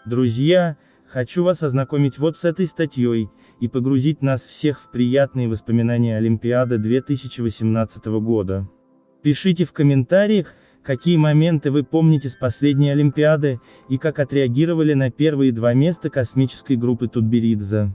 Друзья, хочу вас ознакомить вот с этой статьей, и погрузить нас всех в приятные воспоминания Олимпиады 2018 года. Пишите в комментариях, какие моменты вы помните с последней Олимпиады, и как отреагировали на первые два места космической группы Тутберидзе.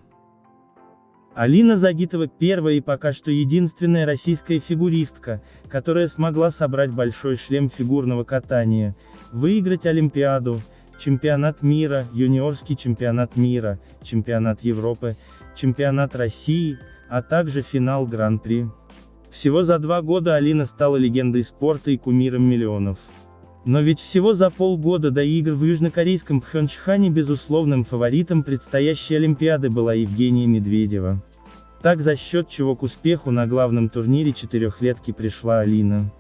Алина Загитова первая и пока что единственная российская фигуристка, которая смогла собрать большой шлем фигурного катания, выиграть Олимпиаду, чемпионат мира, юниорский чемпионат мира, чемпионат Европы, чемпионат России, а также финал Гран-при. Всего за 2 года Алина стала легендой спорта и кумиром миллионов. Но ведь всего за полгода до игр в южнокорейском Пхёнчхане безусловным фаворитом предстоящей Олимпиады была Евгения Медведева. Так за счет чего к успеху на главном турнире четырехлетки пришла Алина.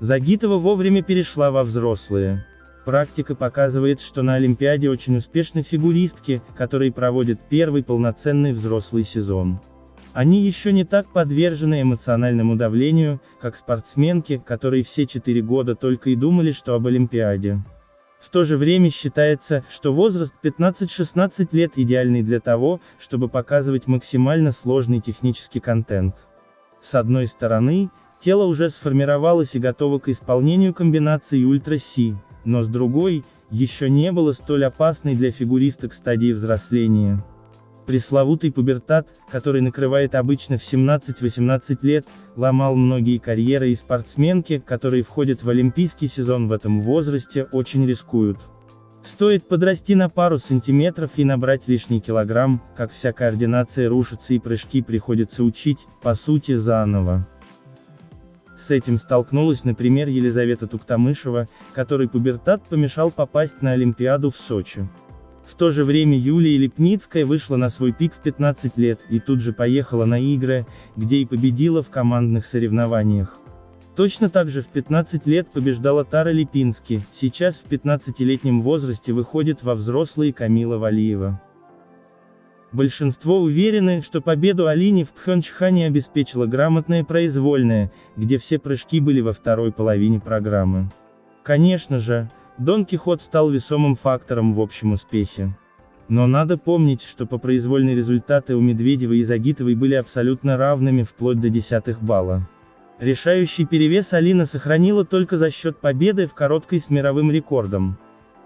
Загитова вовремя перешла во взрослые. Практика показывает, что на Олимпиаде очень успешны фигуристки, которые проводят первый полноценный взрослый сезон. Они еще не так подвержены эмоциональному давлению, как спортсменки, которые все 4 года только и думали, что об Олимпиаде. В то же время считается, что возраст 15-16 лет идеальный для того, чтобы показывать максимально сложный технический контент. С одной стороны, тело уже сформировалось и готово к исполнению комбинации ультра-си, но с другой, еще не было столь опасной для фигуристок стадии взросления. Пресловутый пубертат, который накрывает обычно в 17-18 лет, ломал многие карьеры, и спортсменки, которые входят в олимпийский сезон в этом возрасте, очень рискуют. Стоит подрасти на пару сантиметров и набрать лишний килограмм, как вся координация рушится и прыжки приходится учить, по сути, заново. С этим столкнулась, например, Елизавета Туктамышева, которой пубертат помешал попасть на Олимпиаду в Сочи. В то же время Юлия Липницкая вышла на свой пик в 15 лет, и тут же поехала на игры, где и победила в командных соревнованиях. Точно так же в 15 лет побеждала Тара Липински, сейчас в 15-летнем возрасте выходит во взрослые Камила Валиева. Большинство уверены, что победу Алине в Пхёнчхане обеспечила грамотная произвольная, где все прыжки были во второй половине программы. Конечно же, Дон Кихот стал весомым фактором в общем успехе. Но надо помнить, что по произвольной результаты у Медведевой и Загитовой были абсолютно равными вплоть до 10 балла. Решающий перевес Алина сохранила только за счет победы в короткой с мировым рекордом.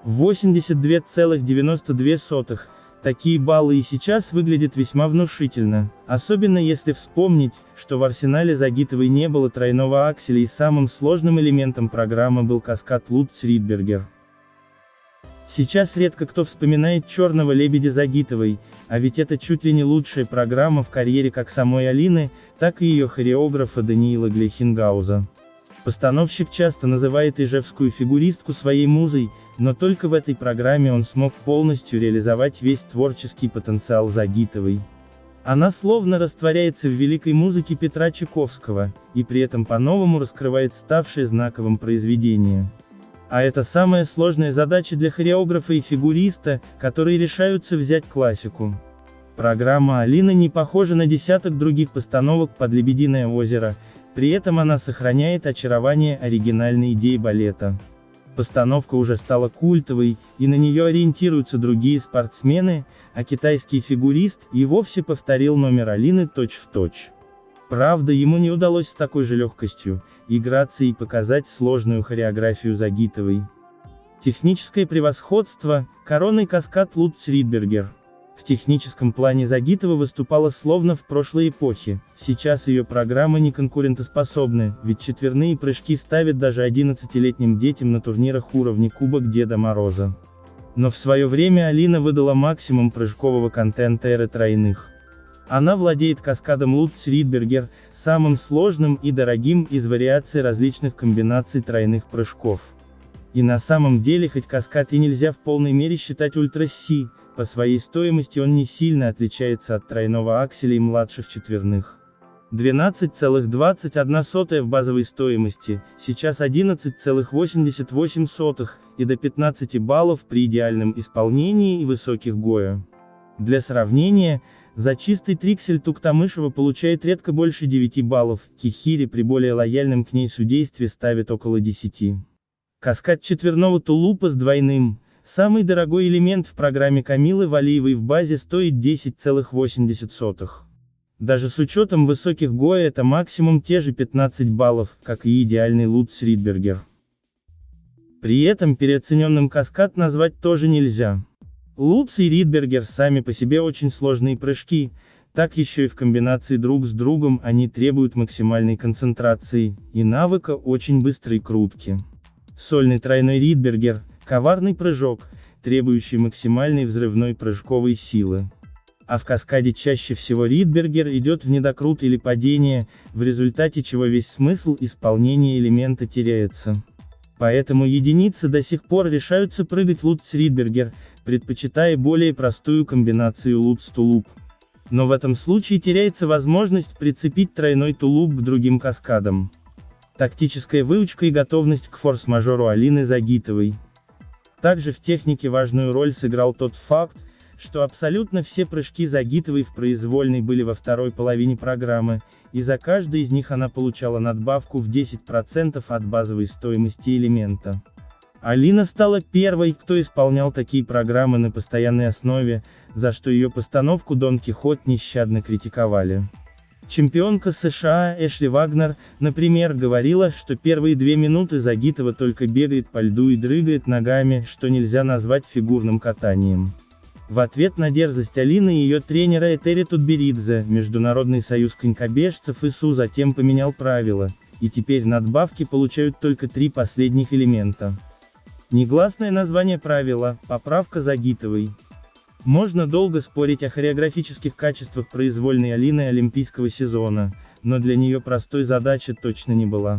82,92. Такие баллы и сейчас выглядят весьма внушительно, особенно если вспомнить, что в арсенале Загитовой не было тройного акселя и самым сложным элементом программы был каскад Лутц-Ридбергер. Сейчас редко кто вспоминает «Черного лебедя» Загитовой, а ведь это чуть ли не лучшая программа в карьере как самой Алины, так и ее хореографа Даниила Глейхенгауза. Постановщик часто называет ижевскую фигуристку своей музой, но только в этой программе он смог полностью реализовать весь творческий потенциал Загитовой. Она словно растворяется в великой музыке Петра Чайковского, и при этом по-новому раскрывает ставшее знаковым произведение. А это самая сложная задача для хореографа и фигуриста, которые решаются взять классику. Программа Алины не похожа на десяток других постановок под «Лебединое озеро», при этом она сохраняет очарование оригинальной идеи балета. Постановка уже стала культовой, и на нее ориентируются другие спортсмены, а китайский фигурист и вовсе повторил номер Алины точь-в-точь. Правда, ему не удалось с такой же легкостью и грацией показать сложную хореографию Загитовой. Техническое превосходство, коронный каскад Лутц-Ридбергер. В техническом плане Загитова выступала словно в прошлой эпохе, сейчас ее программы не конкурентоспособны, ведь четверные прыжки ставят даже 11-летним детям на турнирах уровня Кубок Деда Мороза. Но в свое время Алина выдала максимум прыжкового контента эры тройных. Она владеет каскадом Лутц-Ридбергер, самым сложным и дорогим из вариаций различных комбинаций тройных прыжков. И на самом деле хоть каскад и нельзя в полной мере считать ультра-си, по своей стоимости он не сильно отличается от тройного акселя и младших четверных. 12,21 в базовой стоимости, сейчас 11,88 и до 15 баллов при идеальном исполнении и высоких гоя. Для сравнения, за чистый триксель Туктамышева получает редко больше 9 баллов, Кихири при более лояльном к ней судействе ставит около 10. Каскад четверного тулупа с двойным, Самый дорогой элемент в программе Камилы Валиевой в базе стоит 10,80. Даже с учетом высоких ГОЭ это максимум те же 15 баллов, как и идеальный Лутц Ридбергер. При этом переоцененным каскад назвать тоже нельзя. Лутц и Ридбергер сами по себе очень сложные прыжки, так еще и в комбинации друг с другом они требуют максимальной концентрации и навыка очень быстрой крутки. Сольный тройной Ридбергер – коварный прыжок, требующий максимальной взрывной прыжковой силы. А в каскаде чаще всего Ридбергер идет в недокрут или падение, в результате чего весь смысл исполнения элемента теряется. Поэтому единицы до сих пор решаются прыгать Лутц Ридбергер, предпочитая более простую комбинацию Лутц Тулуп. Но в этом случае теряется возможность прицепить тройной тулуп к другим каскадам. Тактическая выучка и готовность к форс-мажору Алины Загитовой. Также в технике важную роль сыграл тот факт, что абсолютно все прыжки Загитовой в произвольной были во второй половине программы, и за каждый из них она получала надбавку в 10% от базовой стоимости элемента. Алина стала первой, кто исполнял такие программы на постоянной основе, за что ее постановку Дон Кихот нещадно критиковали. Чемпионка США Эшли Вагнер, например, говорила, что первые 2 минуты Загитова только бегает по льду и дрыгает ногами, что нельзя назвать фигурным катанием. В ответ на дерзость Алины и ее тренера Этери Тутберидзе, Международный союз конькобежцев ИСУ затем поменял правила, и теперь надбавки получают только 3 последних элемента. Негласное название правила – поправка Загитовой. Можно долго спорить о хореографических качествах произвольной Алины олимпийского сезона, но для нее простой задача точно не была.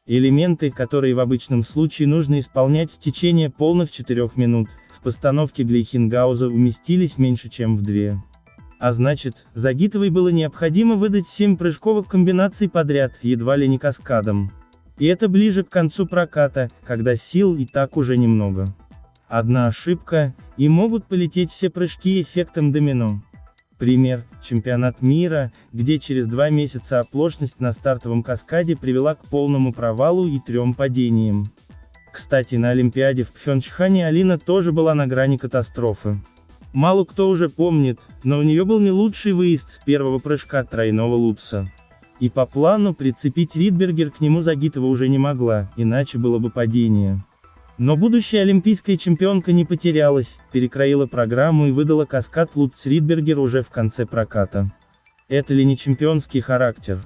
Элементы, которые в обычном случае нужно исполнять в течение полных 4 минут, в постановке Глейхенгауза уместились меньше чем в 2. А значит, Загитовой было необходимо выдать 7 прыжковых комбинаций подряд, едва ли не каскадом. И это ближе к концу проката, когда сил и так уже немного. Одна ошибка, и могут полететь все прыжки эффектом домино. Пример – чемпионат мира, где через 2 месяца оплошность на стартовом каскаде привела к полному провалу и 3 падениям. Кстати, на Олимпиаде в Пхёнчхане Алина тоже была на грани катастрофы. Мало кто уже помнит, но у нее был не лучший выезд с первого прыжка тройного Лутца. И по плану прицепить Ридбергер к нему Загитова уже не могла, иначе было бы падение. Но будущая олимпийская чемпионка не потерялась, перекроила программу и выдала каскад Лутц Ридбергер уже в конце проката. Это ли не чемпионский характер?